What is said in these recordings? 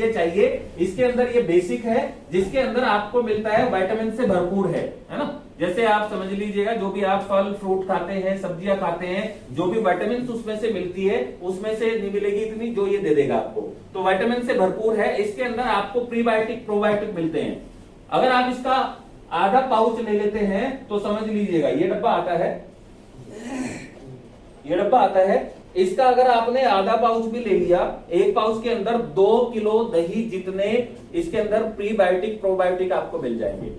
ये चाहिए। इसके अंदर ये बेसिक है, जिसके अंदर आपको मिलता है विटामिन से भरपूर है ना। जैसे आप समझ लीजिएगा, जो भी आप फल फ्रूट खाते हैं, सब्जियां खाते हैं, जो भी विटामिन उसमें से मिलती है, उसमें से नहीं मिलेगी इतनी जो ये दे देगा आपको। तो विटामिन से भरपूर है। इसके अंदर आपको प्रीबायोटिक प्रोबायोटिक मिलते हैं। अगर आप इसका आधा पाउच ले लेते हैं तो समझ लीजिएगा, ये डब्बा आता है, ये डब्बा आता है, इसका अगर आपने आधा पाउच भी ले लिया, एक पाउच के अंदर 2 किलो दही जितने इसके अंदर प्रीबायोटिक प्रोबायोटिक आपको मिल जाएंगे।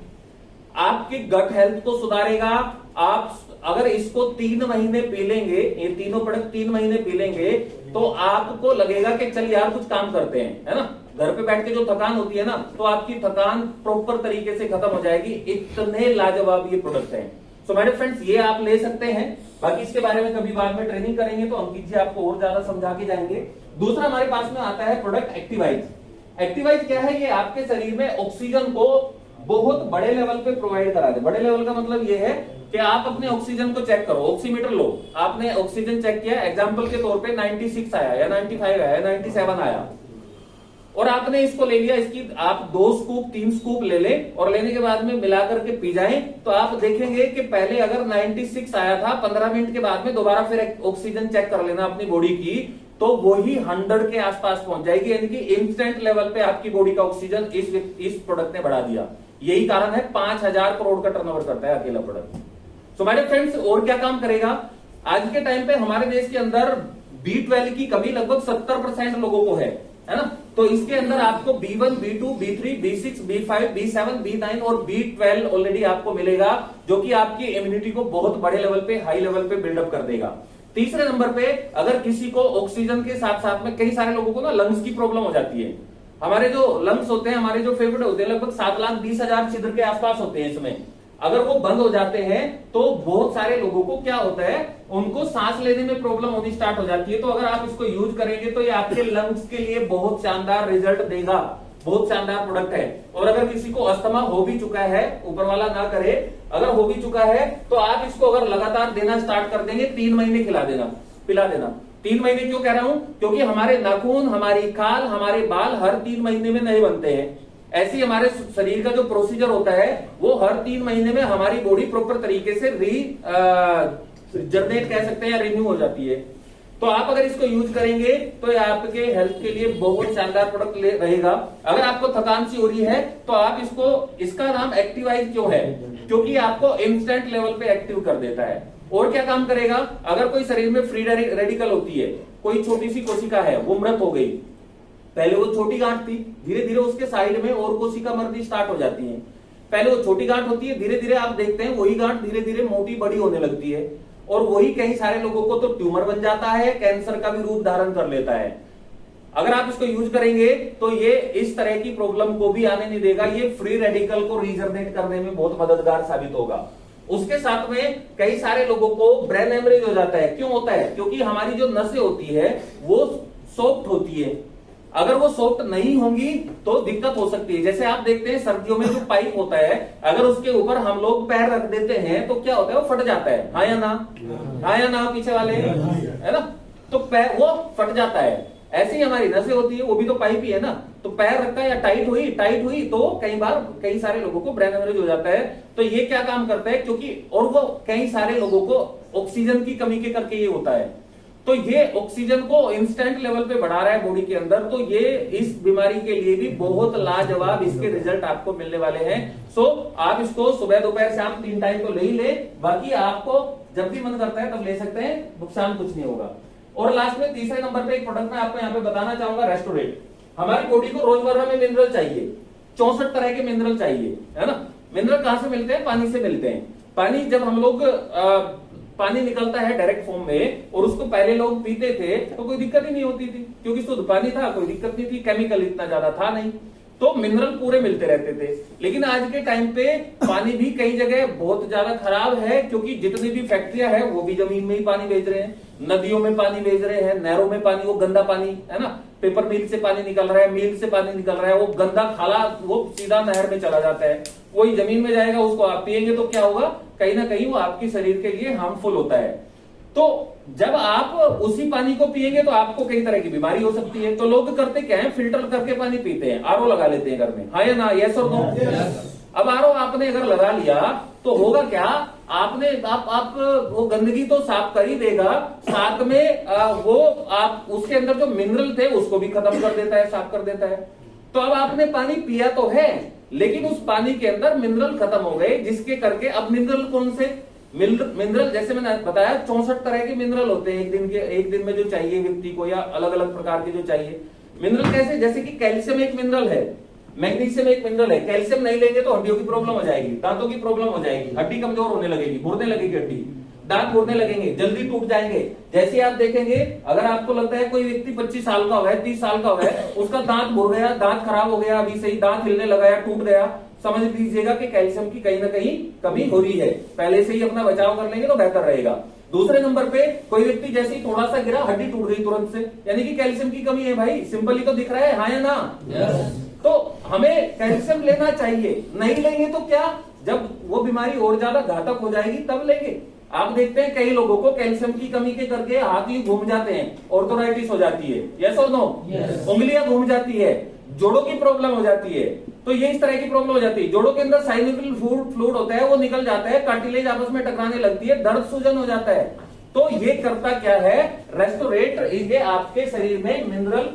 आपकी गट हेल्थ को सुधारेगा। आप अगर इसको 3 महीने पी लेंगे, ये तीनों प्रोडक्ट 3 महीने पी लेंगे, तो आपको लगेगा कि चल यार कुछ काम करते हैं, है ना। घर पे बैठ के जो थकान होती है ना, तो आपकी थकान प्रॉपर तरीके से खत्म हो जाएगी। इतने लाजवाब ये प्रोडक्ट हैं। सो मेरे फ्रेंड्स, ये आप ले सकते हैं। बाकी इसके बारे में कभी बाद में ट्रेनिंग करेंगे तो अंकित जी आपको और ज्यादा समझा के जाएंगे। दूसरा हमारे पास में आता है प्रोडक्ट एक्टिवाइज। एक्टिवाइज क्या है? ये आपके शरीर में ऑक्सीजन को बहुत बड़े लेवल पे प्रोवाइड करा दे। बड़े लेवल का मतलब ये है कि आप अपने ऑक्सीजन को चेक करो, ऑक्सीमीटर लो, आपने ऑक्सीजन चेक किया, एग्जांपल के तौर पे 96 आया या 95 आया, 97 आया, और आपने इसको ले लिया। इसकी आप 2 स्कूप 3 स्कूप ले लें और लेने के बाद में मिलाकर के पी जाएं, तो आप देखेंगे कि पहले अगर 96 आया था, 15 मिनट के बाद में दोबारा फिर ऑक्सीजन चेक कर लेना अपनी बॉडी की, तो वही 100 के आसपास पहुंच जाएगी। यानी कि इंस्टेंट लेवल पे आपकी बॉडी का ऑक्सीजन इस प्रोडक्ट ने बढ़ा दिया। यही कारण है 5000 करोड़ का टर्नओवर करता है अकेला प्रोडक्ट। सो मेरे फ्रेंड्स, और क्या काम करेगा? आज के टाइम पे हमारे देश के अंदर B12 की कमी लगभग 70% लोगों को है ना। तो इसके अंदर आपको B1, B2, B3, B6, B5, B7, B9 और B12 ऑलरेडी आपको मिलेगा, जो कि आपकी इम्यूनिटी को बहुत बड़े लेवल पे, हाई लेवल पे बिल्डअप कर देगा। तीसरे नंबर पे, अगर किसी को ऑक्सीजन के साथ साथ में, कई सारे लोगों को ना लंग्स की प्रॉब्लम हो जाती है। हमारे जो लंग्स होते हैं, हमारे जो फेफड़े होते हैं, लगभग 7,20,000 छिद्र के आसपास होते हैं इसमें। अगर वो बंद हो जाते हैं तो बहुत सारे लोगों को क्या होता है, उनको सांस लेने में प्रॉब्लम होनी स्टार्ट हो जाती है। तो अगर आप इसको यूज करेंगे तो ये आपके लंग्स के लिए बहुत शानदार रिजल्ट देगा, बहुत शानदार प्रोडक्ट है। और अगर किसी को अस्थमा हो भी चुका है, ऊपर वाला ना करे, अगर हो भी चुका है, तो आप इसको अगर लगातार देना स्टार्ट कर देंगे, 3 महीने पिला देना। 3 महीने क्यों कह रहा हूं? क्योंकि हमारे नाखून, हमारी खाल, हमारे बाल हर 3 महीने में नहीं बनते हैं। ऐसी हमारे शरीर का जो प्रोसीजर होता है, वो हर 3 महीने में हमारी बॉडी प्रॉपर तरीके से जनरेट कह सकते हैं या रिन्यू हो जाती है। तो आप अगर इसको यूज करेंगे तो ये आपके हेल्थ के लिए बहुत शानदार प्रोडक्ट रहेगा। अगर आपको थकान सी हो रही है तो आप इसका नाम एक्टिवाइज क्यों है? क्योंकि आपको इंस्टेंट लेवल पे एक्टिव कर देता है। और क्या काम करेगा? अगर कोई शरीर में फ्री रेडिकल होती है, कोई छोटी सी कोशिका है, वो मृत हो गई, पहले वो छोटी गांठ थी, धीरे धीरे उसके साइड में और कोशिका मरनी स्टार्ट हो जाती है। पहले वो छोटी गांठ होती है, धीरे धीरे आप देखते हैं वही गांठ धीरे धीरे मोटी बड़ी होने लगती है, और वही कई सारे लोगों को तो ट्यूमर बन जाता है, कैंसर का भी रूप धारण कर लेता है। अगर आप इसको यूज करेंगे तो ये इस तरह की प्रॉब्लम को भी आने नहीं देगा। ये फ्री रेडिकल को रीजनरेट करने में बहुत मददगार साबित होगा। उसके साथ में कई सारे लोगों को ब्रेन हेमरेज हो जाता है। क्यों होता है? क्योंकि हमारी जो नसें होती है वो सॉफ्ट होती है। अगर वो सॉफ्ट नहीं होंगी तो दिक्कत हो सकती है। जैसे आप देखते हैं सर्दियों में जो पाइप होता है, अगर उसके ऊपर हम लोग पैर रख देते हैं तो क्या होता है? वो फट जाता है। हाँ या ना? हाँ या ना? पीछे वाले है ना? तो पैर वो फट जाता है। ऐसे ही हमारी नसें होती है, वो भी तो पाइप ही है ना। तो पैर रखा या टाइट हुई तो कई सारे लोगों को ब्रेन हेमरेज हो जाता है। तो ये क्या काम करता है? क्योंकि और वो कई सारे लोगों को ऑक्सीजन की कमी के करके ये होता है। तो ये ऑक्सीजन को इंस्टेंट लेवल पे बढ़ा रहा है बॉडी के अंदर। तो ये इस बीमारी के लिए भी बहुत लाजवाब इसके रिजल्ट आपको मिलने वाले हैं। सो आप इसको सुबह दोपहर शाम 3 टाइम तो ले ही ले, बाकी आपको जब भी मन करता है तब ले सकते हैं, नुकसान कुछ नहीं होगा। और लास्ट में तीसरे नंबर पे एक प्रोडक्ट मैं आपको यहाँ पे बताना चाहूंगा, रेस्टोरेट। हमारी बॉडी को रोजमर्रा में मिनरल चाहिए, 64 तरह के मिनरल चाहिए, है ना। मिनरल कहां से मिलते हैं? पानी से मिलते हैं। पानी जब हम लोग पानी निकलता है डायरेक्ट फॉर्म में, और उसको पहले लोग पीते थे तो कोई दिक्कत ही नहीं होती थी, क्योंकि शुद्ध पानी था, कोई दिक्कत नहीं थी, केमिकल इतना ज्यादा था नहीं, तो मिनरल पूरे मिलते रहते थे। लेकिन आज के टाइम पे पानी भी कई जगह बहुत ज्यादा खराब है, क्योंकि जितनी भी फैक्ट्रियां हैं वो भी जमीन में ही पानी बेच रहे हैं, नदियों में पानी बेच रहे हैं, नहरों में पानी, वो गंदा पानी है ना, पेपर मिल से पानी निकल रहा है, मिल से पानी निकल रहा है, वो गंदा खाला वो सीधा नहर में चला जाता है, वही जमीन में जाएगा, उसको आप पिएंगे तो क्या होगा? कहीं ना कहीं वो आपके शरीर के लिए हार्मफुल होता है। तो जब आप उसी पानी को पिएंगे तो आपको कई तरह की बीमारी हो सकती है। तो लोग करते क्या है, फिल्टर करके पानी पीते हैं, आरओ लगा लेते हैं घर में, हाँ या ना, यस और नो। अब आरओ आपने अगर लगा लिया तो होगा क्या, आपने आप वो गंदगी तो साफ कर ही देगा, साथ में वो आप उसके अंदर जो मिनरल थे उसको भी खत्म कर देता है, साफ कर देता है। तो अब आपने पानी पिया तो है, लेकिन उस पानी के अंदर मिनरल खत्म हो गए, जिसके करके अब मिनरल कौन से मिनरल, जैसे मैंने बताया 64 तरह के मिनरल होते हैं एक दिन में जो चाहिए व्यक्ति को, या अलग अलग प्रकार के जो चाहिए मिनरल। कैसे, जैसे कि कैल्शियम एक मिनरल है, मैग्नीशियम एक मिनरल है। कैल्शियम नहीं लेंगे तो हड्डियों की प्रॉब्लम हो जाएगी, दांतों की प्रॉब्लम हो जाएगी, हड्डी कमजोर होने लगेगी, मुड़ने लगेगी हड्डी, दांत मुड़ने लगेंगे, जल्दी टूट जाएंगे। जैसे आप देखेंगे, अगर आपको लगता है कोई व्यक्ति 25 साल का हो है, 30 साल का हो है, उसका दांत मुड़ गया, दांत खराब हो गया, अभी से ही दांत हिलने लगा या टूट गया, समझ लीजिएगा कि कैल्शियम की कहीं ना कहीं कमी हो रही है। पहले से ही अपना बचाव कर लेंगे तो बेहतर रहेगा। दूसरे नंबर पे कोई व्यक्ति जैसे ही थोड़ा सा गिरा, हड्डी टूट गई तुरंत से, यानी कि कैल्शियम की कमी है भाई, सिंपली तो दिख रहा है, हाँ या ना। तो हमें कैल्शियम लेना चाहिए, नहीं लेंगे तो क्या, जब वो बीमारी और ज्यादा घातक हो जाएगी तब लेंगे। आप देखते हैं कई लोगों को कैल्शियम की कमी के करके हाथ ही घूम जाते हैं, ऑर्थोराइटिस हो जाती है, यस और नो, उंगलियां घूम जाती है, जोड़ों की प्रॉब्लम हो जाती है। तो ये इस तरह की प्रॉब्लम हो जाती है, जोड़ों के अंदर साइनोवियल फ्लूइड होता है, वो निकल जाता है, कार्टिलेज आपस में टकराने लगती है, दर्द सूजन हो जाता है। तो ये करता क्या है, रेस्टोरेट, ये आपके शरीर में मिनरल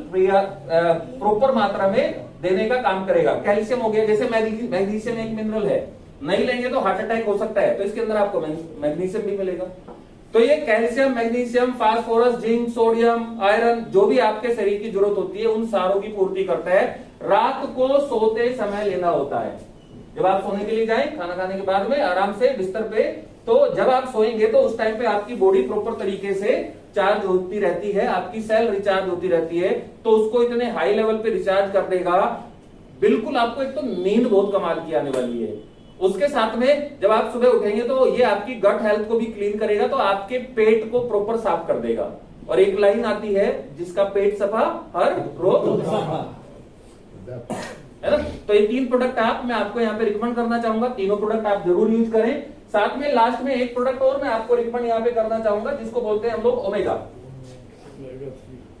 प्रॉपर मात्रा में देने का काम करेगा। कैल्शियम हो गया, जैसे मैग्नीशियम एक मिनरल है, नहीं लेंगे तो हार्ट अटैक हो सकता है, तो इसके अंदर आपको मैग्नीशियम भी मिलेगा। तो ये calcium, magnesium, phosphorus, zinc, sodium, iron, जो भी आपके शरीर की जरूरत होती है उन सारों की पूर्ति करता है। रात को सोते समय लेना होता है, जब आप सोने के लिए जाएं, खाना खाने के बाद में आराम से बिस्तर पे, तो जब आप सोएंगे तो उस टाइम पे आपकी बॉडी प्रॉपर तरीके से चार्ज होती रहती है, आपकी सेल रिचार्ज होती रहती है, तो उसको इतने हाई लेवल पे रिचार्ज कर देगा, बिल्कुल आपको एक तो नींद बहुत कमाल की आने वाली है। उसके साथ में जब आप सुबह उठेंगे तो ये आपकी गट हेल्थ को भी क्लीन करेगा, तो आपके पेट को प्रॉपर साफ कर देगा। और एक लाइन आती है, जिसका पेट सफा हर रोग है ना। तो ये 3 प्रोडक्ट मैं आपको यहाँ पे रिकमेंड करना चाहूंगा, तीनों प्रोडक्ट आप जरूर यूज करें। साथ में लास्ट में एक प्रोडक्ट और मैं आपको रिकमेंड यहाँ पे करना चाहूंगा, जिसको बोलते हैं हम लोग ओमेगा।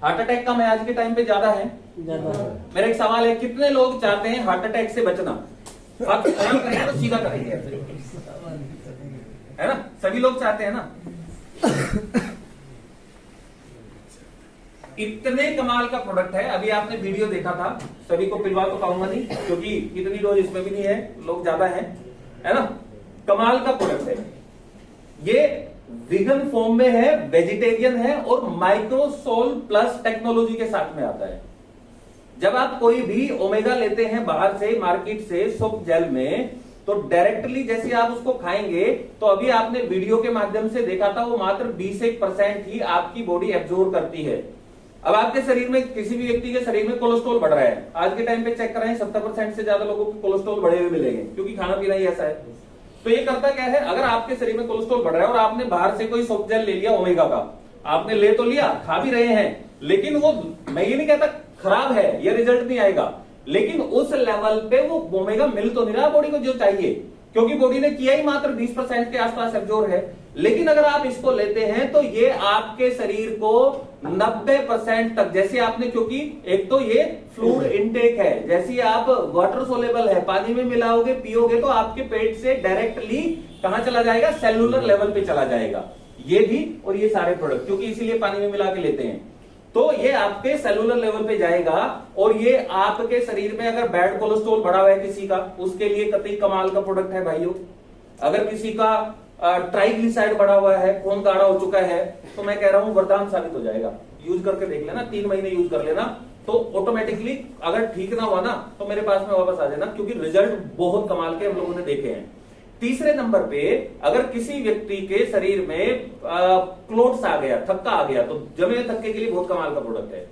हार्ट अटैक का मैं आज के टाइम पे ज्यादा है, मेरा एक सवाल है, कितने लोग चाहते हैं हार्ट अटैक से बचना? आप करेंगे तो सीधा करेंगे, है ना, सभी लोग चाहते हैं ना। इतने कमाल का प्रोडक्ट है, अभी आपने वीडियो देखा था, सभी को पिलवा तो पाऊंगा नहीं क्योंकि इतनी डोज इसमें भी नहीं है, लोग ज्यादा है ना। कमाल का प्रोडक्ट है ये, विगन फॉर्म में है, वेजिटेरियन है और माइक्रोसोल प्लस टेक्नोलॉजी के साथ में आता है। जब आप कोई भी ओमेगा लेते हैं बाहर से, मार्केट से, सोप जेल में, तो डायरेक्टली जैसे आप उसको खाएंगे, तो अभी आपने वीडियो के माध्यम से देखा था, वो मात्र 20% ही आपकी बॉडी एब्जॉर्ब करती है। अब आपके शरीर में, किसी भी व्यक्ति के शरीर में कोलेस्ट्रॉल बढ़ रहा है, आज के टाइम पे चेक कराएं 70% से ज्यादा लोगों को कोलेस्ट्रॉल बढ़े हुए मिलेंगे, क्योंकि खाना पीना ही ऐसा है। तो ये करता क्या है, अगर आपके शरीर में कोलेस्ट्रॉल बढ़ रहा है और आपने बाहर से कोई सोप जेल ले लिया ओमेगा का, आपने ले तो लिया, खा भी रहे हैं, लेकिन वो, मैं ये नहीं कहता खराब है, ये रिजल्ट नहीं आएगा, लेकिन उस लेवल पे वो ओमेगा मिल तो नहीं रहा बॉडी को जो चाहिए, क्योंकि बॉडी ने किया ही मात्र 20% के आसपास एब्जॉर्ब है। लेकिन अगर आप इसको लेते हैं तो ये आपके शरीर को 90% तक, जैसे आपने, क्योंकि एक तो ये फ्लूइड इनटेक है, जैसे आप वाटर सोलेबल है, पानी में मिलाओगे पियोगे तो आपके पेट से डायरेक्टली कहां चला जाएगा, सेलुलर लेवल पे चला जाएगा। ये भी और ये सारे प्रोडक्ट, क्योंकि इसीलिए पानी में मिला के लेते हैं, तो ये आपके सेलुलर लेवल पे जाएगा। और ये आपके शरीर में अगर बैड कोलेस्ट्रॉल बढ़ा हुआ है किसी का, उसके लिए कतई कमाल का प्रोडक्ट है भाइयों। अगर किसी का ट्राइग्लिसराइड बढ़ा हुआ है, खून गाढ़ा हो चुका है, तो मैं कह रहा हूं वरदान साबित हो जाएगा। यूज करके देख लेना, 3 महीने यूज कर लेना, तो ऑटोमेटिकली अगर ठीक ना हुआ ना तो मेरे पास में वापस आ जाना, क्योंकि रिजल्ट बहुत कमाल के हम लोगों ने देखे हैं। तीसरे नंबर पे, अगर किसी व्यक्ति के शरीर में क्लोट्स आ गया, थक्का आ गया, तो जमे थक्के के लिए बहुत कमाल का प्रोडक्ट है।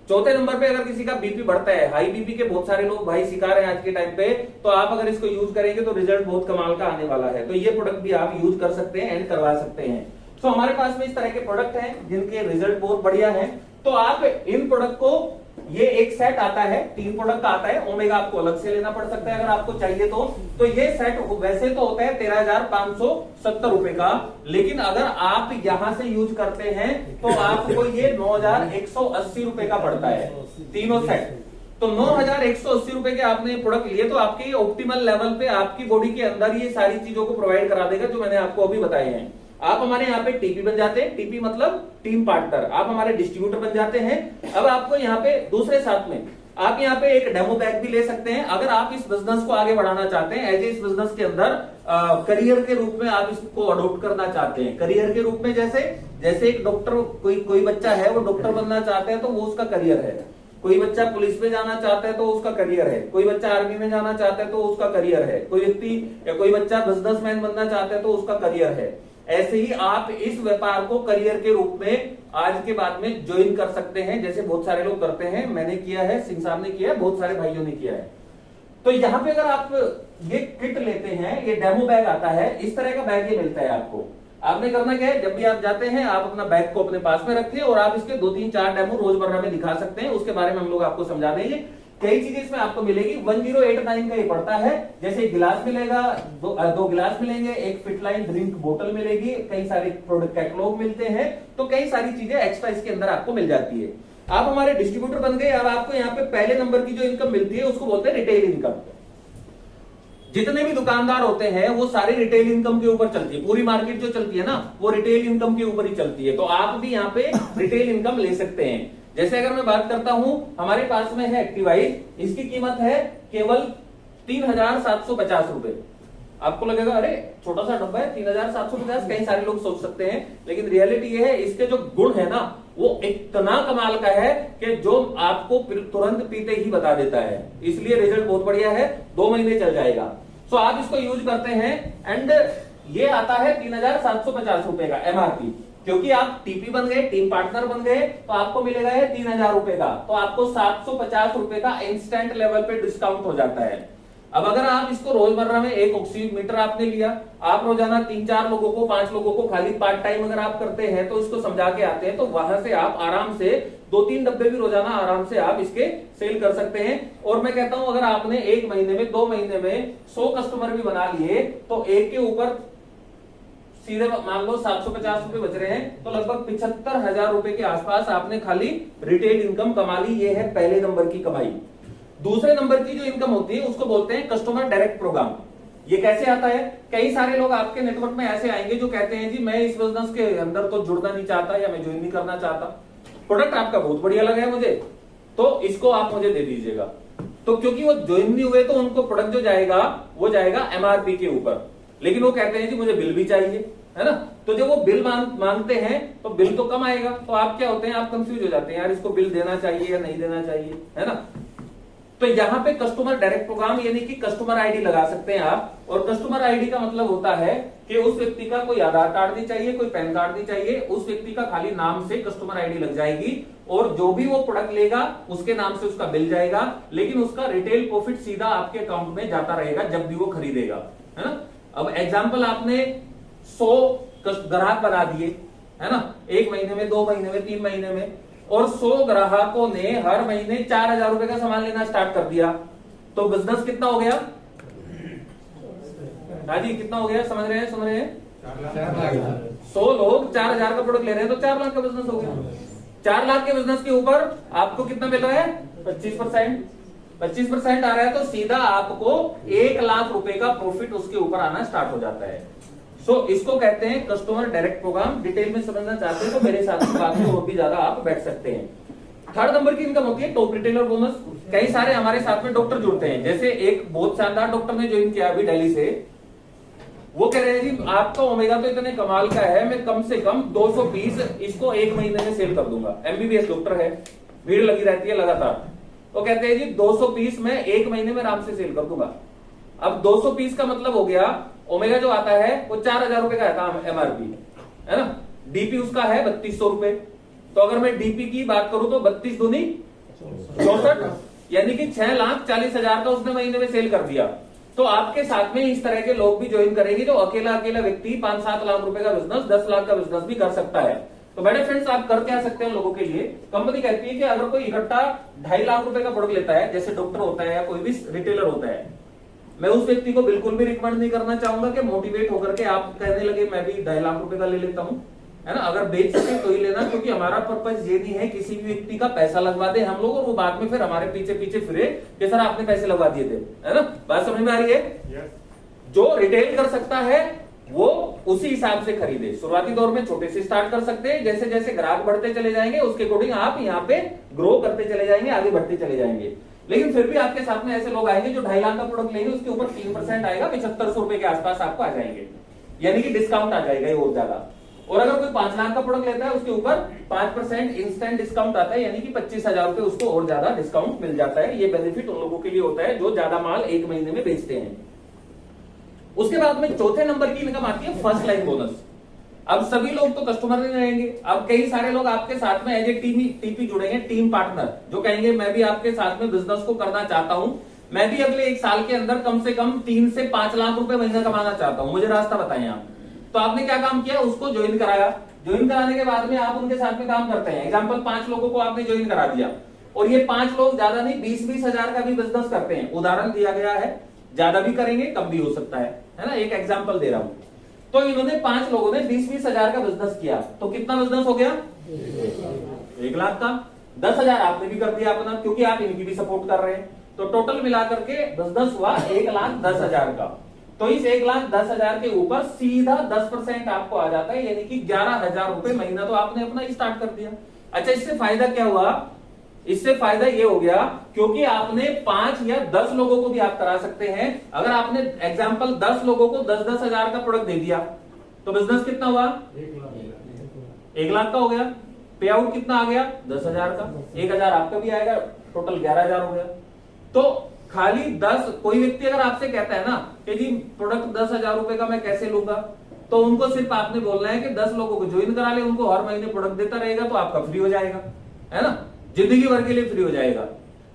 चौथे नंबर पे, अगर किसी का बीपी बढ़ता है, हाई बीपी के बहुत सारे लोग भाई शिकार हैं आज के टाइम पे, तो आप अगर इसको यूज करेंगे तो रिजल्ट बहुत कमाल का आने वाला है। तो ये प्रोडक्ट भी आप यूज कर सकते हैं एंड करवा सकते हैं। तो हमारे पास में इस तरह के प्रोडक्ट हैं जिनके रिजल्ट बहुत बढ़िया है। तो आप इन प्रोडक्ट को ये एक सेट आता है, 3 प्रोडक्ट आता है, ओमेगा आपको अलग से लेना पड़ सकता है अगर आपको चाहिए तो ये सेट वैसे तो होता है 13,570 रुपए का, लेकिन अगर आप यहां से यूज करते हैं तो आपको ये 9,180 रुपए का पड़ता है, तीनों सेट। तो 9,180 रुपए के आपने प्रोडक्ट लिए तो आपके ऑप्टिमल लेवल पे आपकी बॉडी के अंदर ये सारी चीजों को प्रोवाइड करा देगा जो मैंने आपको अभी बताए हैं। आप हमारे यहाँ पे टीपी बन जाते हैं, टीपी मतलब टीम पार्टनर, आप हमारे डिस्ट्रीब्यूटर बन जाते हैं। अब आपको यहाँ पे दूसरे साथ में आप यहाँ पे एक डेमो बैग भी ले सकते हैं अगर आप इस बिजनेस को आगे बढ़ाना चाहते हैं। एज इस बिजनेस के अंदर करियर के रूप में आप इसको अडॉप्ट करना चाहते हैं। करियर के रूप में जैसे एक डॉक्टर, कोई बच्चा है वो डॉक्टर बनना चाहता है तो वो उसका करियर है, कोई बच्चा पुलिस में जाना चाहता है तो उसका करियर है, कोई बच्चा आर्मी में जाना चाहता है तो उसका करियर है, कोई व्यक्ति या कोई बच्चा बिजनेसमैन बनना चाहता है तो उसका करियर है। ऐसे ही आप इस व्यापार को करियर के रूप में आज के बाद में ज्वाइन कर सकते हैं, जैसे बहुत सारे लोग करते हैं। मैंने किया है, सिंह साहब ने किया है, बहुत सारे भाइयों ने किया है। तो यहाँ पे अगर आप ये किट लेते हैं, ये डेमो बैग आता है, इस तरह का बैग ये मिलता है आपको। आपने करना क्या है, जब भी आप जाते हैं आप अपना बैग को अपने पास में रखिए और आप इसके 2, 3, 4 डेमो रोजमर्रा में दिखा सकते हैं। उसके बारे में हम लोग आपको समझा देंगे। कई चीजें इसमें आपको मिलेगी। 1089 का ये पड़ता है, जैसे गिलास मिलेगा, दो गिलास मिलेंगे, एक फिटलाइन ड्रिंक बोतल मिलेगी, कई सारे प्रोडक्ट कैटलॉग मिलते हैं, तो कई सारी चीजें एक्स्ट्रा इसके अंदर आपको मिल जाती है। आप हमारे डिस्ट्रीब्यूटर बन गए। अब आपको यहाँ पे पहले नंबर की जो इनकम मिलती है उसको बोलते हैं रिटेल इनकम। जितने भी दुकानदार होते हैं वो सारे रिटेल इनकम के ऊपर चलती है। पूरी मार्केट जो चलती है ना वो रिटेल इनकम के ऊपर ही चलती है। तो आप भी यहाँ पे रिटेल इनकम ले सकते हैं। जैसे अगर मैं बात करता हूं, हमारे पास में है एक्टिवाइज, इसकी कीमत है केवल 3,750 रुपए। आपको लगेगा अरे छोटा सा डब्बा है 3,750, कई सारे लोग सोच सकते हैं, लेकिन रियलिटी ये है इसके जो गुण है ना वो इतना कमाल का है कि जो आपको तुरंत पीते ही बता देता है। इसलिए रिजल्ट बहुत बढ़िया है, 2 महीने चल जाएगा। सो आप इसको यूज करते हैं एंड ये आता है 3,750 रुपए का एमआरपी। क्योंकि आप टीपी बन गए, टीम पार्टनर बन गए, तो आपको मिलेगा ये 3,000 रुपए का, तो आपको 750 रुपए का इंस्टेंट लेवल पे डिस्काउंट हो जाता है। अब अगर आप इसको रोजमर्रा में एक ऑक्सीमीटर आपने लिया, आप रोजाना 3-4 लोगों को, 5 लोगों को खाली पार्ट टाइम अगर आप करते हैं तो इसको समझा के आते हैं, तो वहां से आप आराम से 2-3 डब्बे भी रोजाना आराम से आप इसके सेल कर सकते हैं। और मैं कहता हूं अगर आपने 1 महीने में, 2 महीने में 100 कस्टमर भी बना लिए तो एक के ऊपर सीधे मान लो 750 रुपए बच रहे हैं, तो लगभग 75,000 रुपए के आसपास आपने खाली रिटेल इनकम कमा ली। ये है पहले नंबर की कमाई। दूसरे नंबर की जो इनकम होती है उसको बोलते हैं कस्टमर डायरेक्ट प्रोग्राम। ये कैसे आता है? कई सारे लोग आपके नेटवर्क में ऐसे आएंगे जो कहते हैं जी मैं इस बिजनेस के अंदर तो जुड़ना नहीं चाहता या मैं ज्वाइन नहीं करना चाहता, प्रोडक्ट आपका बहुत बढ़िया लगा है मुझे, तो इसको आप मुझे दे दीजिएगा। तो क्योंकि वो ज्वाइन नहीं हुए तो उनको प्रोडक्ट जो जाएगा वो जाएगा एमआरपी के ऊपर, लेकिन वो कहते हैं जी मुझे बिल भी चाहिए, है ना। तो जब वो बिल मांगते हैं तो बिल तो कम आएगा, तो आप क्या होते हैं, आप कंफ्यूज हो जाते हैं, यार इसको बिल देना चाहिए या नहीं देना चाहिए, है ना। तो यहाँ पे कस्टमर डायरेक्ट प्रोग्राम यानी कि कस्टमर आईडी लगा सकते हैं आप। और कस्टमर आईडी का मतलब होता है कि उस व्यक्ति का कोई आधार कार्ड नहीं चाहिए, कोई पैन कार्ड नहीं चाहिए, उस व्यक्ति का खाली नाम से कस्टमर आईडी लग जाएगी और जो भी वो प्रोडक्ट लेगा उसके नाम से उसका बिल जाएगा, लेकिन उसका रिटेल प्रॉफिट सीधा आपके अकाउंट में जाता रहेगा जब भी वो खरीदेगा, है ना। अब एग्जाम्पल आपने 100 ग्राहक बना दिए, है ना, 1 महीने में, 2 महीने में, 3 महीने में, और 100 ग्राहकों ने हर महीने 4,000 रुपए का सामान लेना स्टार्ट कर दिया, तो बिजनेस कितना हो गया? हाजी कितना हो गया? समझ रहे हैं? 100 लोग 4,000 का प्रोडक्ट ले रहे हैं तो 4 लाख का बिजनेस हो गया। 4 लाख के बिजनेस के ऊपर आपको कितना मिल रहा है? 25%। 25% आ रहा है तो सीधा आपको 1 लाख रुपए का प्रॉफिट उसके ऊपर आना स्टार्ट हो जाता है। सो इसको कहते हैं कस्टमर डायरेक्ट प्रोग्राम। डिटेल में समझना चाहते हैं तो मेरे साथ बात में और भी ज्यादा आप बैठ सकते हैं। 3rd नंबर की इनकम होती है टॉप रिटेलर बोनस। कई सारे हमारे साथ में डॉक्टर जुड़ते हैं, जैसे एक बहुत शानदार डॉक्टर ने ज्वाइन किया अभी दिल्ली से, वो कह रहे हैं जी आपका ओमेगा तो इतने कमाल का है, मैं कम से कम 220 इसको 1 महीने में सेल कर दूंगा। एमबीबीएस डॉक्टर है, भीड़ लगी रहती है लगातार, वो कहते हैं जी 220 में 1 महीने में आराम से सेल कर दूंगा। अब 220 का मतलब हो गया ओमेगा जो आता है वो 4,000 रुपए का है एमआरपी, है ना। डीपी उसका है 3200 रुपए, तो अगर मैं डीपी की बात करूं तो 32 दूनी 64, यानी कि 6,40,000 का उसने महीने में सेल कर दिया। तो आपके साथ में इस तरह के लोग भी ज्वाइन करेंगे जो अकेला व्यक्ति 5-7 लाख रुपए का बिजनेस, 10 लाख का बिजनेस भी कर सकता है। तो बेटे फ्रेंड्स आप कर क्या सकते हैं लोगों के लिए, कंपनी कहती है कि अगर कोई इकट्ठा 2.5 लाख रुपए का प्रोडक्ट लेता है, जैसे डॉक्टर होता है या कोई भी रिटेलर होता है, मैं उस व्यक्ति को बिल्कुल भी रिकमेंड नहीं करना चाहूंगा कि मोटिवेट होकर के आप कहने लगे मैं भी 2.5 लाख रुपए का ले लेता हूं, है ना। अगर बेच सके तो ही लेना, क्योंकि हमारा पर्पज ये नहीं है किसी भी व्यक्ति का पैसा लगवा दे हम लोग और वो बाद में फिर हमारे पीछे पीछे फिरे कि सर आपने पैसे लगवा दिए थे, है ना। बात समझ में आ रही है? जो रिटेल कर सकता है वो उसी हिसाब से खरीदे। शुरुआती दौर में छोटे से स्टार्ट कर सकते हैं, जैसे जैसे ग्राहक बढ़ते चले जाएंगे उसके अकॉर्डिंग आप यहाँ पे ग्रो करते चले जाएंगे, आगे बढ़ते चले जाएंगे। लेकिन फिर भी आपके साथ में ऐसे लोग आएंगे जो 2.5 लाख का प्रोडक्ट लेंगे, उसके ऊपर 3% आएगा, 7500 रुपए के आसपास आपको आ जाएंगे, यानी कि डिस्काउंट आ जाएगा ये और ज्यादा। और अगर कोई 5 लाख का प्रोडक्ट लेता है उसके ऊपर 5% इंस्टेंट डिस्काउंट आता है, यानी कि 25,000 रुपए उसको और ज्यादा डिस्काउंट मिल जाता है। ये बेनिफिट उन लोगों के लिए होता है जो ज्यादा माल एक महीने में बेचते हैं। उसके बाद में चौथे नंबर की इनकम आती है फर्स्ट लाइन बोनस। अब सभी लोग तो कस्टमर नहीं रहेंगे, अब कई सारे लोग आपके साथ में एज ए टीपी जुड़ेंगे, टीम पार्टनर, जो कहेंगे मैं भी आपके साथ में बिजनेस को करना चाहता हूं, मैं भी अगले 1 साल के अंदर कम से कम 3 से 5 लाख रुपए महीना कमाना चाहता हूं, मुझे रास्ता बताएं आप। तो आपने क्या काम किया, उसको ज्वाइन कराया। ज्वाइन कराने के बाद में आप उनके साथ में काम करते हैं। एग्जाम्पल 5 लोगों को आपने ज्वाइन करा दिया और ये 5 लोग ज्यादा नहीं 20-20 हजार का भी बिजनेस करते हैं। उदाहरण दिया गया है, ज्यादा भी करेंगे कम भी हो सकता है ना, एक एग्जाम्पल दे रहा हूं। तो इन्होंने 5 लोगों ने 20-20 हजार का बिजनेस किया, तो कितना बिजनेस हो गया, 1 लाख का। 10,000 आपने भी कर दिया अपना, क्योंकि आप इनकी भी सपोर्ट कर रहे हैं। तो टोटल मिलाकर के बिजनेस हुआ 1,10,000 का। तो इस 1,10,000 के ऊपर सीधा 10% आपको आ जाता है, यानी कि 11,000 रुपए महीना तो आपने अपना स्टार्ट कर दिया। अच्छा, इससे फायदा क्या हुआ, इससे फायदा ये हो गया क्योंकि आपने 5 या 10 लोगों को भी आप करा सकते हैं। अगर आपने एग्जाम्पल 10 लोगों को 10-10 हजार का प्रोडक्ट दे दिया तो बिजनेस कितना हुआ, 1 लाख का हो गया। पे आउट कितना आ गया, 10,000 का, 1,000 आपका भी आएगा, टोटल 11,000 हो गया। तो खाली 10, कोई व्यक्ति अगर आपसे कहता है ना कि जी प्रोडक्ट 10,000 रुपए का मैं कैसे लूंगा, तो उनको सिर्फ आपने बोलना है कि 10 लोगों को ज्वाइन करा ले, उनको हर महीने प्रोडक्ट देता रहेगा तो आपका फ्री हो जाएगा, है ना, जिंदगी भर के लिए फ्री हो जाएगा।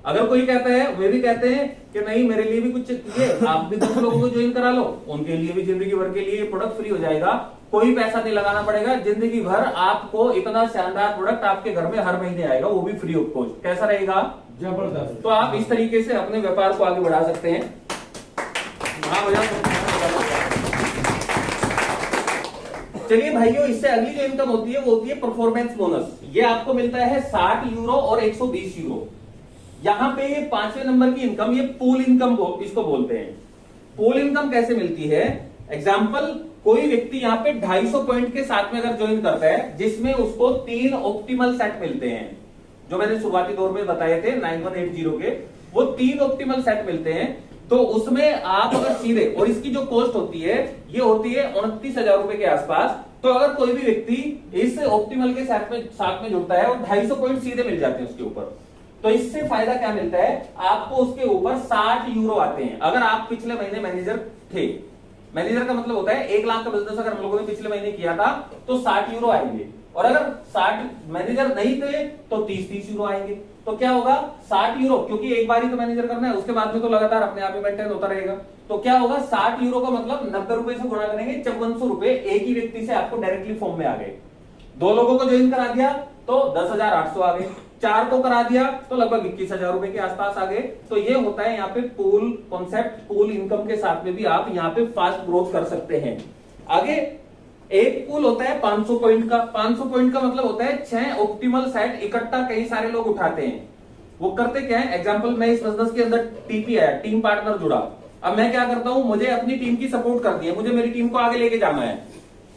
अगर कोई कहता है, वे भी कहते हैं कि नहीं मेरे लिए भी कुछ चाहिए, आप भी 10 लोगों को ज्वाइन करा लो, उनके लिए भी जिंदगी भर के लिए प्रोडक्ट फ्री हो जाएगा, कोई पैसा नहीं लगाना पड़ेगा, जिंदगी भर आपको इतना शानदार प्रोडक्ट आपके घर में हर महीने आएगा, वो भी फ्री ऑफ कॉस्ट। कैसा रहेगा, जबरदस्त। तो आप इस तरीके से अपने व्यापार को आगे बढ़ा सकते हैं। चलिए भाइयों, इससे अगली जो इनकम होती है वो होती है परफॉर्मेंस बोनस। ये आपको मिलता है 60 यूरो और 120 यूरो। यहां पे ये 5वें नंबर की इनकम, ये पूल इनकम इसको बोलते हैं। पूल इनकम कैसे मिलती है, एग्जाम्पल कोई व्यक्ति यहाँ पे 250 पॉइंट के साथ में अगर ज्वाइन करता है, जिसमें उसको 3 ऑप्टिमल सेट मिलते हैं, जो मैंने शुरुआती दौर में बताए थे 9180 के, वो 3 ऑप्टिमल सेट मिलते हैं। तो उसमें आप अगर सीधे, और इसकी जो कॉस्ट होती है ये होती है 29,000 रुपए के आसपास। तो अगर कोई भी व्यक्ति इस ऑप्टिमल के साथ में जुड़ता है और 250 पॉइंट सीधे मिल जाते हैं उसके ऊपर, तो इससे फायदा क्या मिलता है, आपको उसके ऊपर 60 यूरो आते हैं। अगर आप पिछले महीने मैनेजर थे, मैनेजर का मतलब होता है 1 लाख का बिजनेस अगर हम लोगों ने पिछले महीने किया था तो 60 यूरो आएंगे, और अगर 60 मैनेजर नहीं थे तो 30-30 यूरो आएंगे। तो क्या होगा, 60 यूरो, क्योंकि एक बार ही तो मैनेजर करना है, उसके बाद में तो लगातार अपने आप ही मेंटेन होता रहेगा। तो क्या होगा, 60 यूरो का मतलब 90 रुपए से गुणा करेंगे, 5400 रुपए एक ही व्यक्ति से आपको डायरेक्टली फॉर्म में आ गए। 2 लोगों को ज्वाइन करा दिया तो 10,800 आ गए, 4 को करा दिया तो लगभग 21,000 रुपए के आसपास आ गए। तो ये होता है यहाँ पे पूल कॉन्सेप्ट। पूल इनकम के साथ में भी आप यहाँ पे फास्ट ग्रोथ कर सकते हैं। आगे एक पूल होता है 500 पॉइंट का। 500 पॉइंट का मतलब होता है 6 ऑप्टिमल सेट इकट्ठा कई सारे लोग उठाते हैं। वो करते क्या है, एग्जांपल मैं इस बिजनेस के अंदर टीपी आया, टीम पार्टनर जुड़ा, अब मैं क्या करता हूं, मुझे अपनी टीम की सपोर्ट करनी है, मुझे मेरी टीम को आगे लेके जाना है।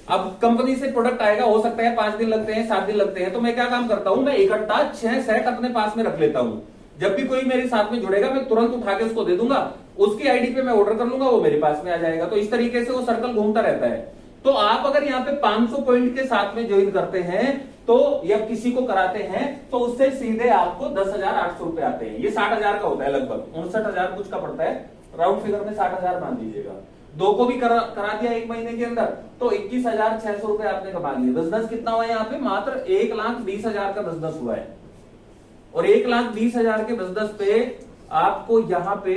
अब कंपनी से प्रोडक्ट आएगा, हो सकता है 5 दिन लगते हैं, 7 दिन लगते हैं, तो मैं क्या काम करता हूं, मैं इकट्ठा 6 सेट अपने पास में रख लेता हूं। जब भी कोई मेरे साथ में जुड़ेगा मैं तुरंत उठा के उसको दे दूंगा, उसकी आईडी पे मैं ऑर्डर कर लूंगा, वो मेरे पास में आ जाएगा। तो इस तरीके से वो सर्कल घूमता रहता है। तो आप अगर यहाँ पे 500 पॉइंट के साथ में ज्वाइन करते हैं तो, या किसी को कराते हैं, तो उससे सीधे आपको 10,800 रुपए आते हैं। ये 60,000 का होता है, लगभग 59,000 कुछ का पड़ता है, राउंड फिगर में 60,000 मान लीजिएगा। 2 को भी करा दिया 1 महीने के अंदर तो 21,600 रुपए आपने कमा लिए। बिजनेस कितना हुआ है यहाँ पे, मात्र 1,20,000 का बिजनेस हुआ है। और 1,20,000 के बिजनेस पे आपको यहाँ पे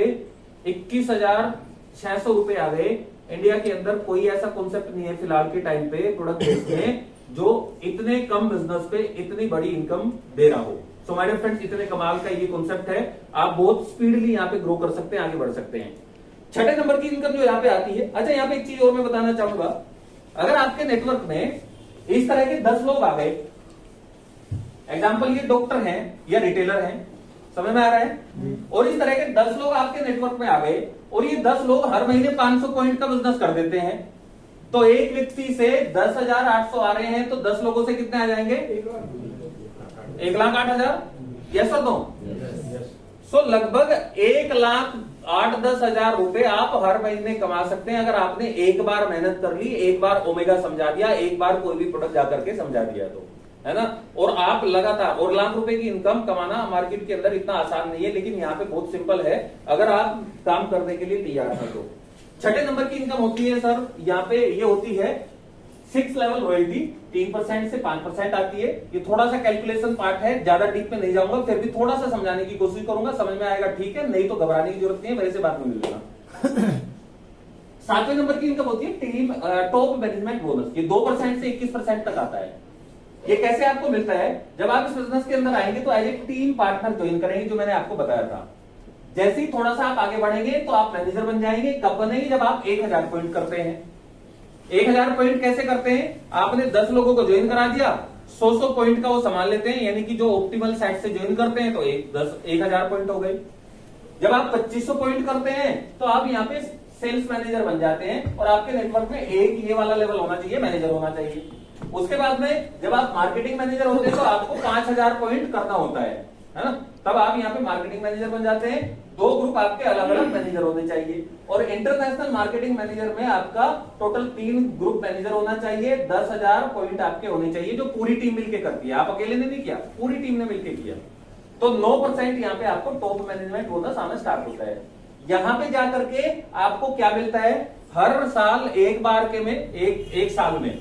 21,600 रुपए आ गए। इंडिया के अंदर कोई ऐसा कॉन्सेप्ट नहीं है फिलहाल के टाइम पे प्रोडक्ट बेचने जो इतने कम बिजनेस पे इतनी बड़ी इनकम दे रहा हो। सो माय डियर फ्रेंड्स, इतने कमाल का ये कॉन्सेप्ट है, आप बहुत स्पीडली यहाँ पे ग्रो कर सकते हैं, आगे बढ़ सकते हैं। छठे नंबर की इनकम जो यहाँ पे आती है, अच्छा यहाँ पे एक चीज और मैं बताना चाहूंगा, अगर आपके नेटवर्क में इस तरह के 10 लोग आ गए, एग्जाम्पल ये डॉक्टर हैं या रिटेलर हैं, समझ में आ रहा है, और इस तरह के 10 लोग आपके नेटवर्क में आ गए और ये 10 लोग हर महीने 500 पॉइंट का बिजनेस कर देते हैं, तो एक व्यक्ति से 10,800 आ रहे हैं, तो 10 लोगों से कितने आ जाएंगे? 1,08,000। यस और नो? सो लगभग 1,08,10,000 रुपए आप हर महीने कमा सकते हैं, अगर आपने एक बार मेहनत कर ली, एक बार ओमेगा समझा दिया, एक बार कोई भी प्रोडक्ट जाकर के समझा दिया तो, है ना। और आप लगातार, और लाख रुपए की इनकम कमाना मार्केट के अंदर इतना आसान नहीं है, लेकिन यहाँ पे बहुत सिंपल है अगर आप काम करने के लिए तैयार हैं तो। छठे नंबर की इनकम होती है सर, यहाँ पे ये होती है 6 लेवल रॉयल्टी, 3% से 5% आती है। ये थोड़ा सा कैलकुलेशन पार्ट है, ज्यादा डीप में नहीं जाऊंगा, फिर भी थोड़ा सा समझाने की कोशिश करूंगा, समझ में आएगा ठीक है, नहीं तो घबराने की जरूरत नहीं है, मेरे से बात में मिल लेगा। 7वें नंबर की इनकम होती है टीम टॉप मैनेजमेंट बोनस, ये 2% से 21% तक आता है। ये कैसे आपको मिलता है? जब आप इस बिजनेस के अंदर आएंगे तो as a team partner join करेंगे, जो मैंने आपको बताया था। जैसे ही थोड़ा सा आप आगे बढ़ेंगे तो आप मैनेजर बन जाएंगे। कब बनेंगे? जब आप 1,000 पॉइंट करते हैं। 1,000 पॉइंट कैसे करते हैं? आपने 10 लोगों को ज्वाइन करा दिया, 100 पॉइंट का वो संभाल लेते हैं, यानी कि जो ऑप्टिमल साइड से ज्वाइन करते हैं तो 1,000 पॉइंट हो गए। जब आप 2500 पॉइंट करते हैं तो आप यहाँ पे सेल्स मैनेजर बन जाते हैं, और आपके नेटवर्क में एक ये वाला लेवल होना चाहिए, मैनेजर होना चाहिए। उसके बाद में जब आप मार्केटिंग मैनेजर होते हैं तो आपको 5,000 पॉइंट करना होता है ना, तब आप यहाँ पे मार्केटिंग मैनेजर बन जाते हैं। 2 ग्रुप आपके अलग अलग मैनेजर होने चाहिए, और इंटरनेशनल मार्केटिंग मैनेजर में आपका टोटल 3 ग्रुप मैनेजर होना चाहिए। 10,000 पॉइंट आपके होने चाहिए, जो पूरी टीम मिलकर करती है, आप अकेले ने नहीं किया, पूरी टीम ने मिलकर किया। तो 9% यहाँ पे आपको टॉप मैनेजमेंट बोनस आना स्टार्ट होता है। यहाँ पे जाकर के आपको क्या मिलता है? हर साल एक बार के में एक साल में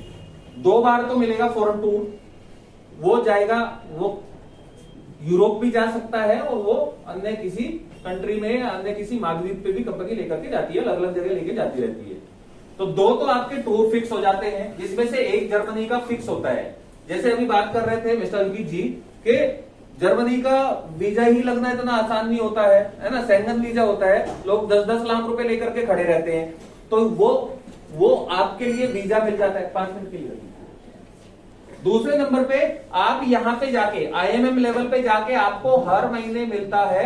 2 बार तो मिलेगा फॉरेन टूर, वो जाएगा, वो यूरोप भी जा सकता है, और वो अन्य किसी कंट्री में, अन्य किसी महाद्वीप पे भी कंपनी लेकर के जाती है, अलग अलग जगह लेके जाती रहती है। तो 2 तो आपके टूर फिक्स हो जाते हैं, जिसमें से एक जर्मनी का फिक्स होता है। जैसे अभी बात कर रहे थे मिस्टर अंकित जी के जर्मनी का वीजा ही लगना इतना आसान नहीं होता है ना, शेंगन वीजा होता है, लोग 10-10 लाख रुपए लेकर के खड़े रहते हैं, तो वो आपके लिए वीजा मिल जाता है 5 मिनट के लिए। दूसरे नंबर पे आप यहां पे जाके IMM लेवल पे जाके आपको हर महीने मिलता है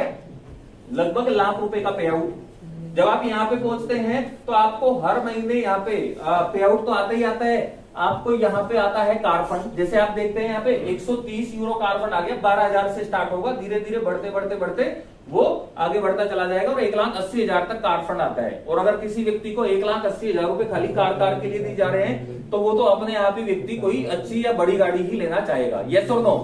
लगभग लाख रुपए का पे आउट। जब आप यहाँ पे पहुंचते हैं तो आपको हर महीने यहाँ पे पे आउट तो आता ही आता है। आपको यहाँ पे आता है कार फंड, जैसे आप देखते हैं यहाँ पे 130 यूरो कार फंड आ गया, 12,000 से स्टार्ट होगा, धीरे धीरे बढ़ते बढ़ते बढ़ते वो आगे बढ़ता चला जाएगा, और 1,80,000 तक कार फंड आता है। और अगर किसी व्यक्ति को 1,80,000 रुपए खाली कार के लिए दी जा रहे हैं, तो वो तो अपने आप ही व्यक्ति कोई अच्छी या बड़ी गाड़ी ही लेना चाहेगा। यस और नो?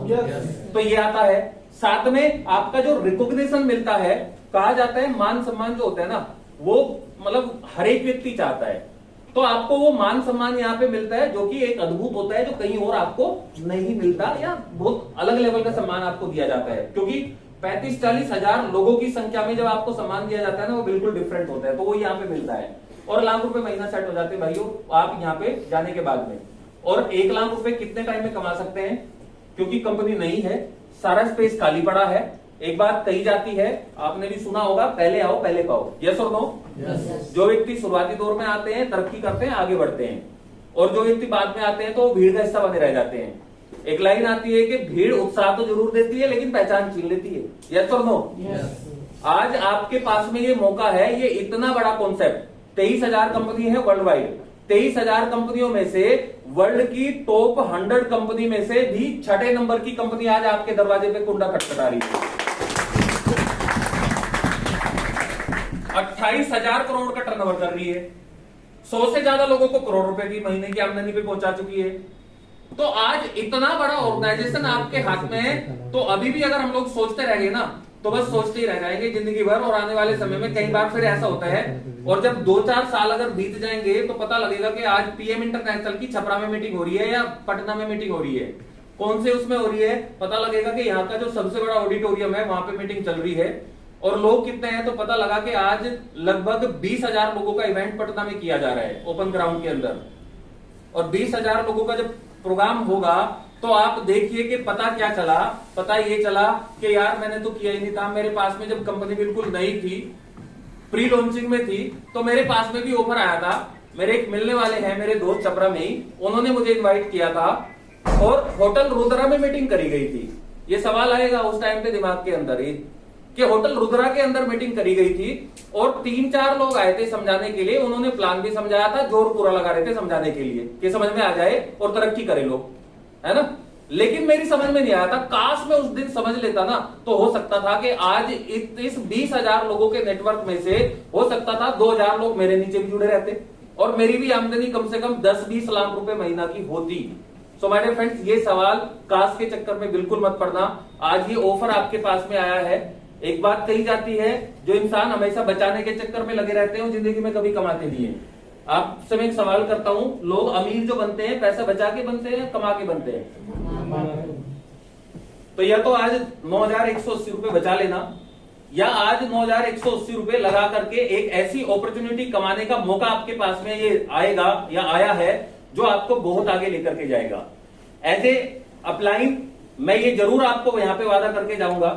तो ये आता है। साथ में आपका जो रिकॉग्निशन मिलता है, कहा जाता है मान सम्मान जो होता है ना, वो मतलब हर एक व्यक्ति चाहता है, तो आपको वो मान सम्मान यहाँ पे मिलता है, जो कि एक अद्भुत होता है, जो कहीं और आपको नहीं मिलता, या बहुत अलग लेवल का सम्मान आपको दिया जाता है। क्योंकि 35-40 हजार लोगों की संख्या में जब आपको सम्मान दिया जाता है ना, वो बिल्कुल डिफरेंट होता है, तो वो यहाँ पे मिलता है। और लाख रुपए महीना सेट हो जाते हैं भाइयों आप यहाँ पे जाने के बाद में। और 1 लाख रुपए कितने टाइम में कमा सकते हैं? क्योंकि कंपनी नहीं है, सारा स्पेस खाली पड़ा है। एक बात कही जाती है, आपने भी सुना होगा, पहले आओ पहले पाओ। यस और नो? जो व्यक्ति शुरुआती दौर में आते हैं, तरक्की करते हैं, आगे बढ़ते हैं, और जो व्यक्ति बाद में आते हैं तो भीड़ का हिस्सा बने रह जाते हैं। एक लाइन आती है कि भीड़ उत्साह तो जरूर देती है, लेकिन पहचान छीन लेती है। यस और नो? आज आपके पास में ये मौका है, ये इतना बड़ा कॉन्सेप्ट, 23,000 कंपनी है वर्ल्ड वाइड, 23,000 कंपनियों में से वर्ल्ड की टॉप 100 कंपनी में से भी 6 नंबर की कंपनी आज आपके दरवाजे पे कुंडा खटखटा रही है। 28,000 करोड़ का टर्नओवर कर रही है, 100 से ज्यादा लोगों को करोड़ रुपए की महीने की आमदनी पे पहुंचा चुकी है। तो आज इतना बड़ा ऑर्गेनाइजेशन आपके हाथ में है, तो अभी भी अगर हम लोग सोचते रहेंगे ना, तो बस सोचते ही रह जाएंगे जिंदगी भर। और आने वाले समय में कई बार फिर ऐसा होता है, और जब 2-4 साल अगर बीत जाएंगे तो पता लगेगा कि आज PM इंटरनेशनल की छपरा में मीटिंग हो रही है या पटना में मीटिंग हो रही है, कौन से उसमें हो रही है, पता लगेगा कि यहाँ का जो सबसे बड़ा ऑडिटोरियम है वहां पे मीटिंग चल रही है, और लोग कितने हैं तो पता लगा कि आज लगभग 20,000 लोगों का इवेंट पटना में किया जा रहा है ओपन ग्राउंड के अंदर। और 20,000 लोगों का जब प्रोग्राम होगा तो आप देखिए कि पता क्या चला, पता ये चला कि यार मैंने तो किया ही नहीं था। मेरे पास में जब कंपनी बिल्कुल नई थी, प्री लॉन्चिंग में थी, तो मेरे पास में भी ऑफर आया था। मेरे एक मिलने वाले हैं, मेरे दोस्त छपरा में ही, उन्होंने मुझे इनवाइट किया था और होटल रुद्रा में मीटिंग करी गई थी। ये सवाल आएगा उस टाइम पे दिमाग के अंदर ही कि होटल रुद्रा के अंदर मीटिंग करी गई थी और 3-4 लोग आए थे समझाने के लिए। उन्होंने प्लान भी समझाया था, जोर पूरा लगा रहे थे समझाने के लिए कि समझ में आ जाए और तरक्की करे लोग, है ना। लेकिन मेरी समझ में नहीं आया था। काश मैं उस दिन समझ लेता ना, तो हो सकता था कि आज इस 20,000 लोगों के नेटवर्क में से हो सकता था 2,000 लोग मेरे नीचे भी जुड़े रहते और मेरी भी आमदनी कम से कम 10-20 लाख रुपए महीना की होती। सो माय डियर फ्रेंड्स, ये सवाल काश के चक्कर में बिल्कुल मत पड़ना। आज ये ऑफर आपके पास में आया है। एक बात कही जाती है, जो इंसान हमेशा बचाने के चक्कर में लगे रहते हैं, जिंदगी में कभी कमाते नहीं है। आपसे मैं एक सवाल करता हूं, लोग अमीर जो बनते हैं पैसा बचा के बनते हैं, कमा के बनते हैं? तो या तो आज 9,180 रुपए बचा लेना, या आज 9,180 रुपए लगा करके एक ऐसी अपॉर्चुनिटी कमाने का मौका आपके पास में ये आएगा या आया है जो आपको बहुत आगे लेकर के जाएगा। एज ए अपलाइन मैं ये जरूर आपको यहां पे वादा करके जाऊंगा,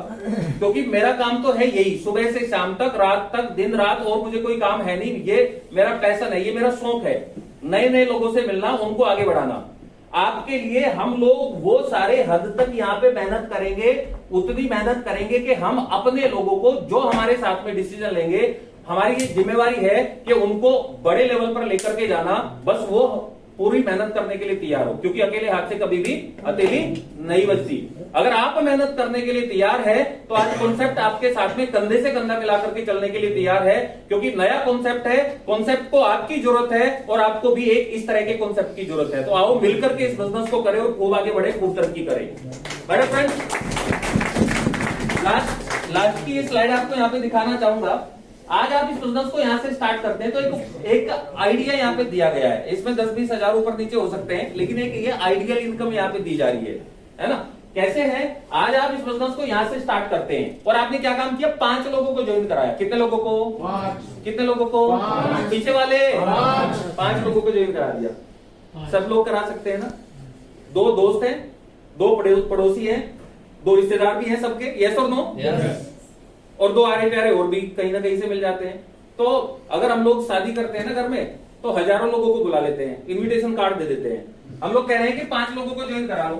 क्योंकि मेरा काम तो है यही, सुबह से शाम तक, रात तक, दिन रात, और मुझे कोई काम है नहीं। ये मेरा पैशन है, ये मेरा शौक है, नए नए लोगों से मिलना, उनको आगे बढ़ाना। आपके लिए हम लोग वो सारे हद तक यहाँ पे मेहनत करेंगे, उतनी मेहनत करेंगे कि हम अपने लोगों को, जो हमारे साथ में डिसीजन लेंगे, हमारी ये जिम्मेवारी है कि उनको बड़े लेवल पर लेकर के जाना। बस वो पूरी मेहनत करने के लिए तैयार हो, क्योंकि अकेले हाथ से कभी भी हथेली नहीं बचती। अगर आप मेहनत करने के लिए तैयार है तो आज कॉन्सेप्ट आपके साथ में कंधे से कंधा मिलाकर के चलने के लिए तैयार है, क्योंकि नया कॉन्सेप्ट है। कॉन्सेप्ट को आपकी जरूरत है और आपको भी एक इस तरह के कॉन्सेप्ट की जरूरत है। तो आओ मिलकर के इस बिजनेस को करें और खूब आगे बढ़े, खूब तरक्की करें। बड़े फ्रेंड्स, लास्ट की ये स्लाइड आपको यहाँ पे दिखाना चाहूंगा। आज आप इस बिजनेस को यहाँ से स्टार्ट करते हैं तो एक आइडिया यहाँ पे दिया गया है। इसमें 10-20 हजार ऊपर नीचे हो सकते हैं, लेकिन एक ये आइडियल इनकम यहाँ पे दी जा रही है ना। कैसे है? आज आप इस बिजनेस को यहाँ से स्टार्ट करते हैं और आपने क्या काम किया? 5 लोगों को ज्वाइन कराया। कितने लोगों को? 5। कितने लोगों को? 5। पीछे वाले 5 लोगों को ज्वाइन करा दिया। सब लोग करा सकते हैं ना? 2 दोस्त हैं, 2 पड़ोसी हैं, 2 रिश्तेदार भी हैं सबके, यस और नो? और 2 आरे प्यारे और भी कहीं ना कहीं से मिल जाते हैं। तो अगर हम लोग शादी करते हैं ना घर में, तो हजारों लोगों को बुला लेते हैं, इनविटेशन कार्ड दे देते हैं। हम लोग कह रहे हैं कि 5 लोगों को ज्वाइन करा लो,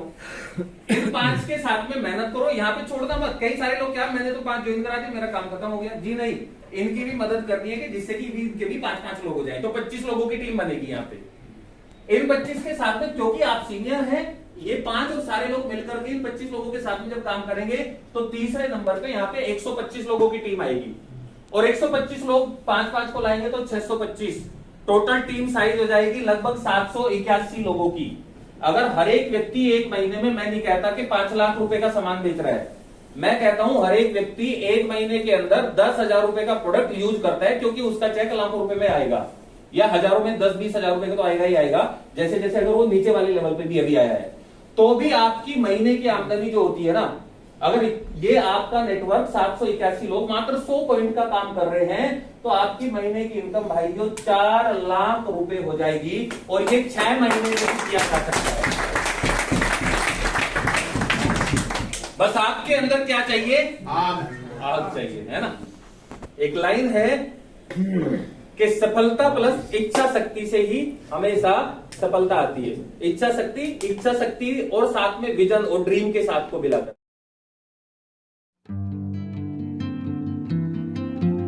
इन 5 के साथ में मेहनत करो, यहाँ पे छोड़ना मत। कई सारे लोग क्या, मैंने तो 5 ज्वाइन करा दिए, मेरा काम खत्म हो गया। जी नहीं, इनकी भी मदद करनी है कि जिससे कि इनके भी 5-5 लोग हो जाए, तो 25 लोगों की टीम बनेगी यहाँ पे। इन 25 के साथ में, क्योंकि आप सीनियर हैं, ये 5 और सारे लोग मिलकर के इन 25 लोगों के साथ में जब काम करेंगे तो तीसरे नंबर पे यहाँ पे 125 लोगों की टीम आएगी और 125 लोग 5-5 को लाएंगे तो 625 टोटल टीम साइज हो जाएगी लगभग 781 लोगों की। अगर हर एक व्यक्ति एक महीने में, मैं नहीं कहता कि 5 लाख रुपए का सामान बेच रहा है, मैं कहता हूं हर एक व्यक्ति एक महीने के अंदर 10,000 रुपए का प्रोडक्ट यूज करता है, क्योंकि उसका चेक लाखों रुपए में आएगा या हजारों में 10-20 हजार रुपए का तो आएगा ही आएगा। जैसे जैसे अगर वो नीचे वाले लेवल पे भी अभी आया है, तो भी आपकी महीने की आमदनी जो होती है ना, अगर ये आपका नेटवर्क 781 लोग मात्र 100 पॉइंट का काम कर रहे हैं, तो आपकी महीने की इनकम भाई जो 4 लाख रुपए हो जाएगी और ये 6 महीने में किया जा सकता है। बस आपके अंदर क्या चाहिए? आग चाहिए, है ना। एक लाइन है कि सफलता प्लस इच्छा शक्ति से ही हमेशा सफलता आती है। इच्छा शक्ति और साथ में विजन और ड्रीम के साथ को मिलाकर।